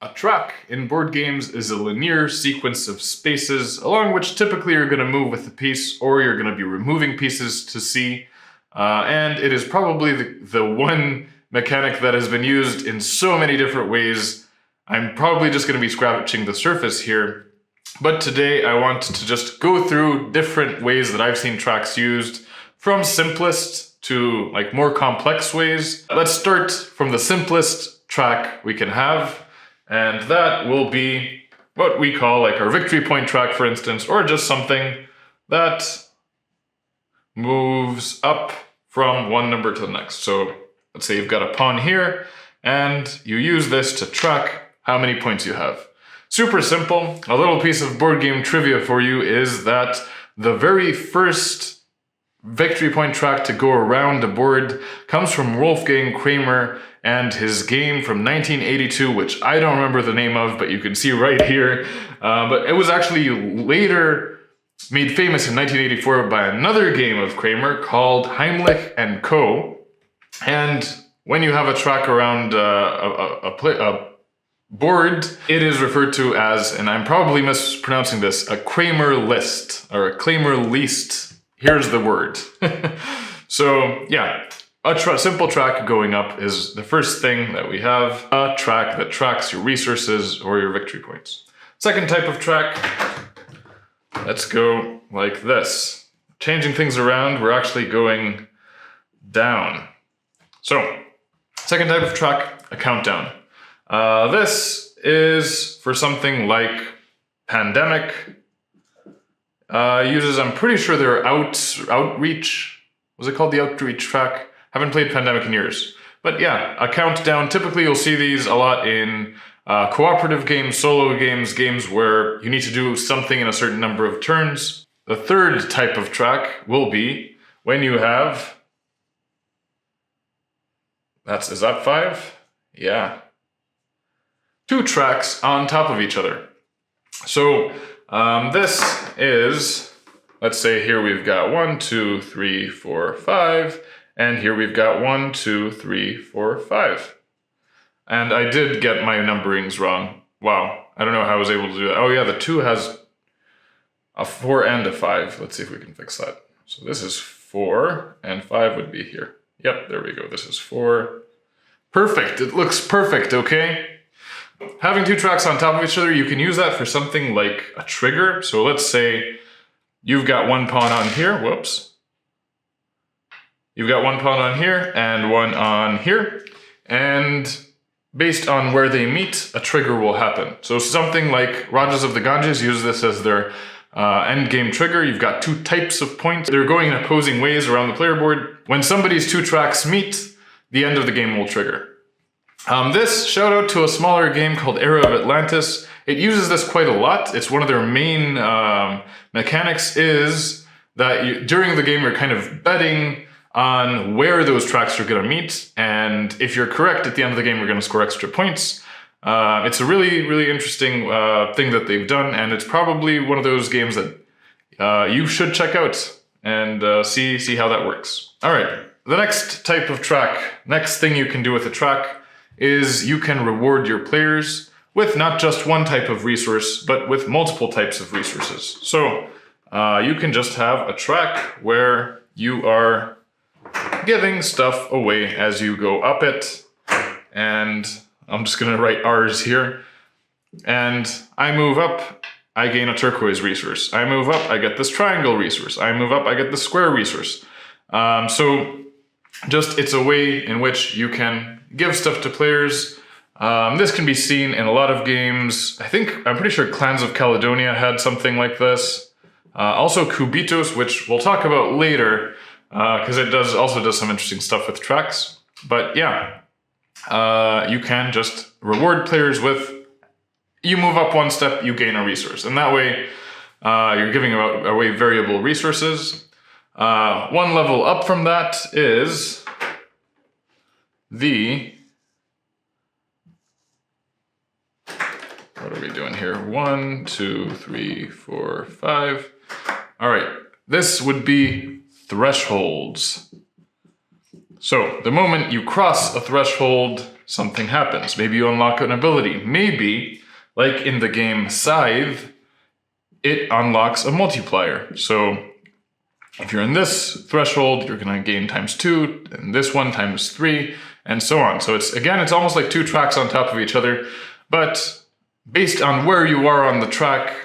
A track in board games is a linear sequence of spaces along which typically you're going to move with a piece or you're going to be removing pieces to see. And it is probably the one mechanic that has been used in so many different ways. I'm probably just going to be scratching the surface here. But today I want to just go through different ways that I've seen tracks used, from simplest to like more complex ways. Let's start from the simplest track we can have. And that will be what we call like our victory point track, for instance, or just something that moves up from one number to the next. So let's say you've got a pawn here, and you use this to track how many points you have. Super simple. A little piece of board game trivia for you is that the very first victory point track to go around the board comes from Wolfgang Kramer and his game from 1982, which I don't remember the name of, but you can see right here. But it was actually later made famous in 1984 by another game of Kramer called Heimlich and Co. And when you have a track around a board, it is referred to as, and I'm probably mispronouncing this, a Kramer list or a Kramer list. Here's the word. So yeah, a simple track going up is the first thing that we have. A track that tracks your resources or your victory points. Second type of track, let's go like this. Changing things around, we're actually going down. So, second type of track, a countdown. This is for something like Pandemic. Uses, I'm pretty sure they're Outreach. Was it called the Outreach track? Haven't played Pandemic in years. But yeah, a countdown. Typically you'll see these a lot in cooperative games, solo games, games where you need to do something in a certain number of turns. The third type of track will be when you have... is that 5? Yeah. 2 tracks on top of each other. So this is, let's say here we've got 1, 2, 3, 4, 5, and here we've got 1, 2, 3, 4, 5. And I did get my numberings wrong. Wow, I don't know how I was able to do that. Oh yeah, the 2 has a 4 and a 5. Let's see if we can fix that. So this is 4, and 5 would be here. Yep, there we go. This is 4. Perfect, it looks perfect, okay? Having 2 tracks on top of each other, you can use that for something like a trigger. So let's say you've got 1 pawn on here, whoops. You've got 1 pawn on here and 1 on here. And based on where they meet, a trigger will happen. So something like Rajas of the Ganges use this as their endgame trigger. You've got 2 types of points. They're going in opposing ways around the player board. When somebody's 2 tracks meet, the end of the game will trigger. This shout out to a smaller game called Era of Atlantis. It uses this quite a lot. It's one of their main mechanics is that during the game you're kind of betting on where those tracks are going to meet, and if you're correct at the end of the game you're going to score extra points. It's a really, really interesting thing that they've done, and it's probably one of those games that you should check out and see how that works. Alright, the next type of track, next thing you can do with a track is you can reward your players with not just one type of resource, but with multiple types of resources. So you can just have a track where you are giving stuff away as you go up it. And I'm just gonna write R's here. And I move up, I gain a turquoise resource. I move up, I get this triangle resource. I move up, I get the square resource. So just it's a way in which you can give stuff to players. This can be seen in a lot of games. I'm pretty sure Clans of Caledonia had something like this. Also Cubitos, which we'll talk about later, because it also does some interesting stuff with tracks. But yeah, you can just reward players with, you move up 1 step, you gain a resource. And that way, you're giving away variable resources. 1 level up from that is what are we doing here? 1, 2, 3, 4, 5. All right, this would be thresholds. So the moment you cross a threshold, something happens. Maybe you unlock an ability. Maybe, like in the game Scythe, it unlocks a multiplier. So if you're in this threshold, you're going to gain ×2, and this one ×3, and so on. So it's almost like 2 tracks on top of each other, but based on where you are on the track,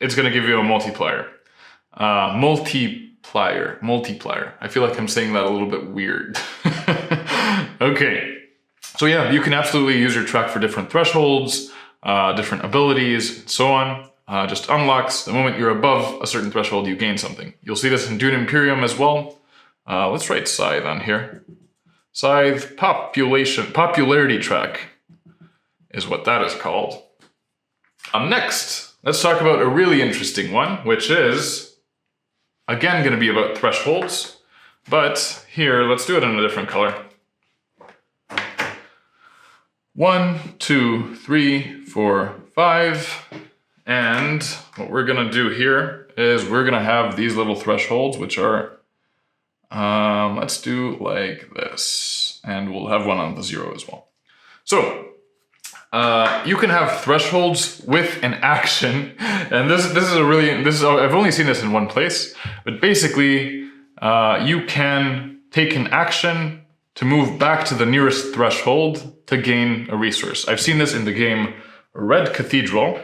it's going to give you a multiplier. Multiplier. I feel like I'm saying that a little bit weird. Okay. So yeah, you can absolutely use your track for different thresholds, different abilities, and so on. Just unlocks. The moment you're above a certain threshold, you gain something. You'll see this in Dune Imperium as well. Let's write Scythe on here. Scythe popularity track is what that is called. Next, let's talk about a really interesting one, which is, again, going to be about thresholds. But here, let's do it in a different color. 1, 2, 3, 4, 5. And what we're going to do here is we're going to have these little thresholds, which are, let's do like this. And we'll have one on the 0 as well. So, you can have thresholds with an action. And I've only seen this in one place. But basically, you can take an action to move back to the nearest threshold to gain a resource. I've seen this in the game Red Cathedral.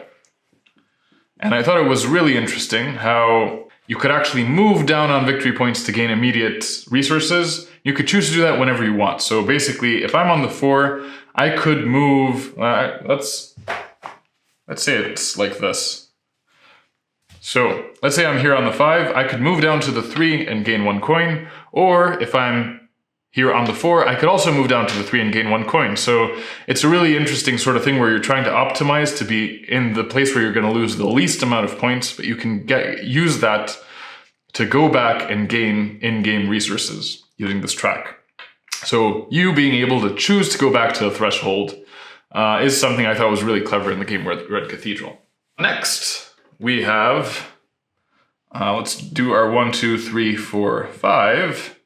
And I thought it was really interesting how you could actually move down on victory points to gain immediate resources. You could choose to do that whenever you want. So basically, if I'm on the 4, I could move, let's say it's like this. So let's say I'm here on the 5, I could move down to the 3 and gain 1 coin. Or if I'm here on the 4, I could also move down to the 3 and gain 1 coin. So it's a really interesting sort of thing where you're trying to optimize to be in the place where you're going to lose the least amount of points, but you can use that to go back and gain in-game resources using this track. So you being able to choose to go back to a threshold is something I thought was really clever in the game Red Cathedral. Next, we have, let's do our 1, 2, 3, 4, 5.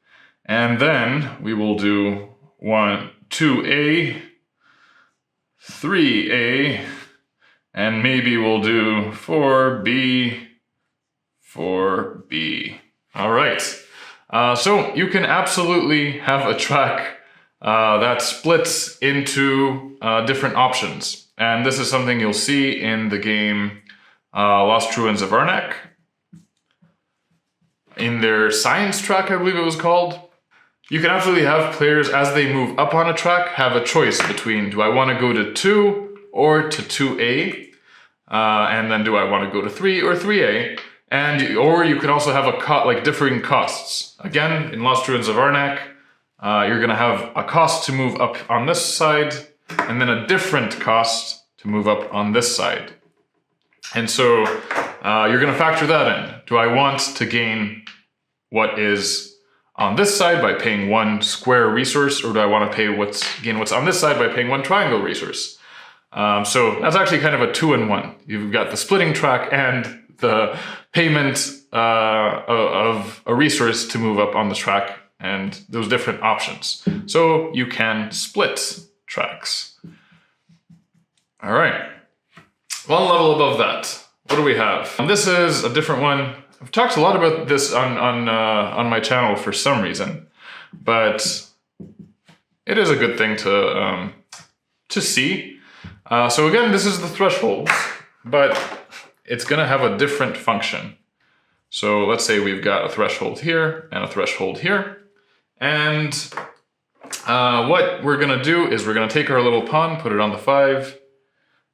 And then we will do 1, 2A, 3A, and maybe we'll do 4B, 4B. All right. So you can absolutely have a track that splits into different options. And this is something you'll see in the game Lost Ruins of Arnak. In their science track, I believe it was called. You can absolutely have players, as they move up on a track, have a choice between, do I want to go to 2 or to 2A? And then do I want to go to 3 or 3A? Or you can also have differing costs. Again, in Lost Ruins of Arnak, you're going to have a cost to move up on this side, and then a different cost to move up on this side. And so you're going to factor that in. Do I want to gain what is on this side by paying 1 square resource, or do I want to gain what's on this side by paying 1 triangle resource? So that's actually kind of a 2-in-1. You've got the splitting track and the payment of a resource to move up on the track, and those different options. So you can split tracks. All right. One level above that, what do we have? This is a different one. I've talked a lot about this on my channel for some reason, but it is a good thing to see. So again, this is the thresholds, but it's going to have a different function. So let's say we've got a threshold here and a threshold here, and what we're going to do is we're going to take our little pawn, put it on the 5.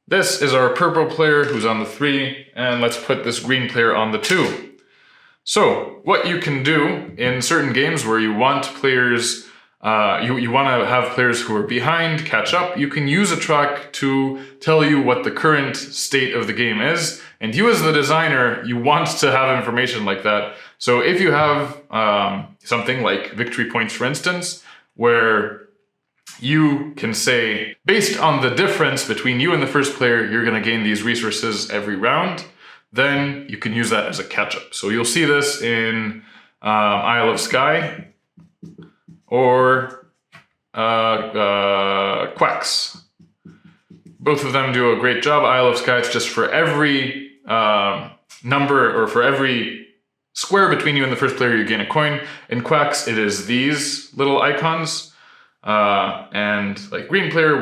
This is our purple player who's on the 3, and let's put this green player on the 2. So what you can do in certain games where you want players, you want to have players who are behind catch up, you can use a track to tell you what the current state of the game is. And you as the designer, you want to have information like that. So if you have something like victory points, for instance, where you can say, based on the difference between you and the first player, you're going to gain these resources every round, then you can use that as a catch-up. So you'll see this in Isle of Skye, or Quacks. Both of them do a great job. Isle of Skye, it's just for every number, or for every square between you and the first player, you gain a coin. In Quacks, it is these little icons. And like green player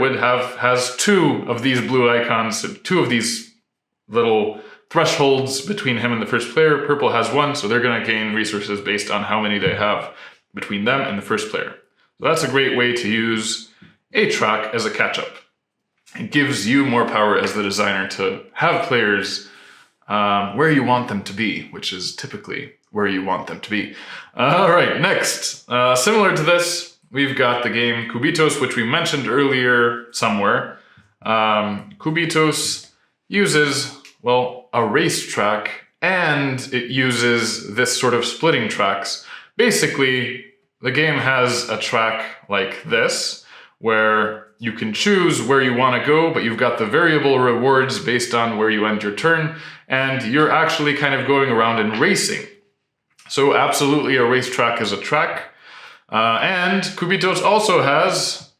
has 2 of these blue icons, so 2 of these little thresholds between him and the first player. Purple has 1, so they're going to gain resources based on how many they have between them and the first player. So that's a great way to use a track as a catch-up. It gives you more power as the designer to have players where you want them to be, which is typically where you want them to be. All right, next. Similar to this, we've got the game Cubitos, which we mentioned earlier somewhere. Cubitos uses, well, a racetrack, and it uses this sort of splitting tracks. Basically, the game has a track like this, where you can choose where you want to go, but you've got the variable rewards based on where you end your turn, and you're actually kind of going around and racing. So absolutely a racetrack is a track. And Cubitos also has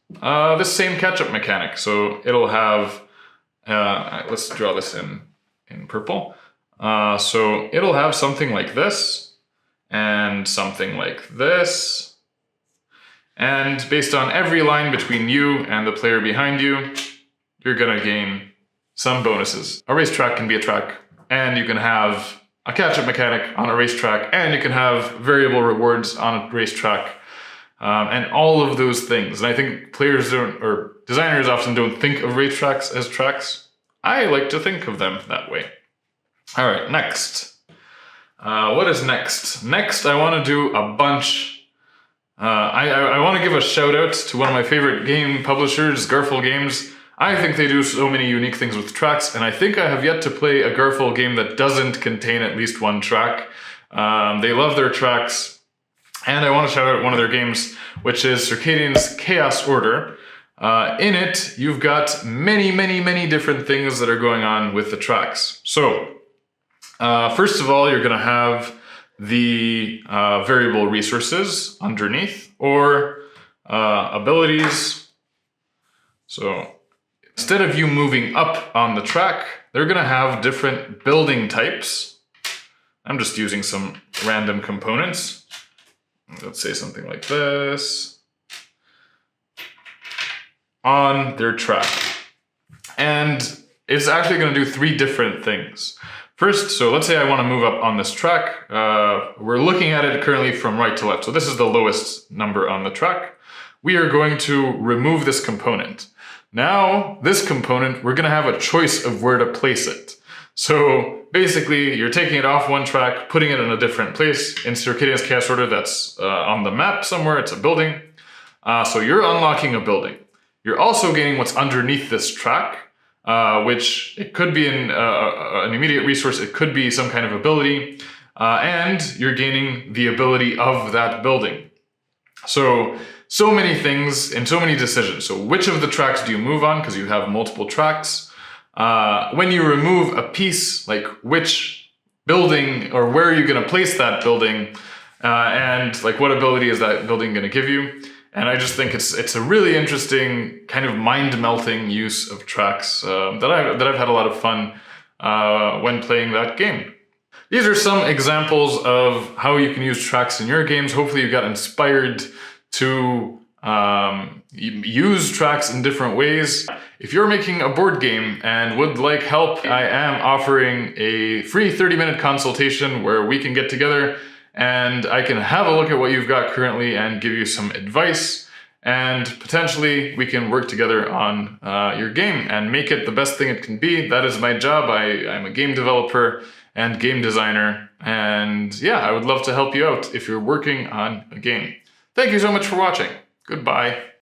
this same catch-up mechanic. So it'll have, let's draw this in purple. So it'll have something like this, and something like this. And based on every line between you and the player behind you, you're gonna gain some bonuses. A racetrack can be a track, and you can have a catch-up mechanic on a racetrack, and you can have variable rewards on a racetrack, and all of those things. And I think players don't, or designers often don't think of racetracks as tracks. I like to think of them that way. All right, next. What is next? Next, I want to do a bunch. I want to give a shout out to one of my favorite game publishers, Garful Games. I think they do so many unique things with tracks, and I think I have yet to play a Garful game that doesn't contain at least one track. They love their tracks, and I want to shout out one of their games, which is Circadian's Chaos Order. In it, you've got many different things that are going on with the tracks. So, first of all, you're going to have the variable resources underneath, or abilities. So instead of you moving up on the track, they're going to have different building types. I'm just using some random components. Let's say something like this on their track. And it's actually going to do 3 different things. First, so let's say I want to move up on this track. We're looking at it currently from right to left. So this is the lowest number on the track. We are going to remove this component. Now, this component, we're going to have a choice of where to place it. So basically, you're taking it off one track, putting it in a different place. In Circadian's Chaos Order, that's on the map somewhere. It's a building. So you're unlocking a building. You're also gaining what's underneath this track, which it could be an immediate resource, it could be some kind of ability, and you're gaining the ability of that building. So many things and so many decisions. So which of the tracks do you move on, because you have multiple tracks? When you remove a piece, like which building, or where are you going to place that building, and like what ability is that building going to give you? And I just think it's a really interesting kind of mind-melting use of tracks that I've had a lot of fun when playing that game. These are some examples of how you can use tracks in your games. Hopefully you got inspired to use tracks in different ways. If you're making a board game and would like help, I am offering a free 30-minute consultation where we can get together and I can have a look at what you've got currently and give you some advice, and potentially we can work together on your game and make it the best thing it can be. That is my job. I'm a game developer and game designer, and yeah, I would love to help you out if you're working on a game. Thank you so much for watching. Goodbye.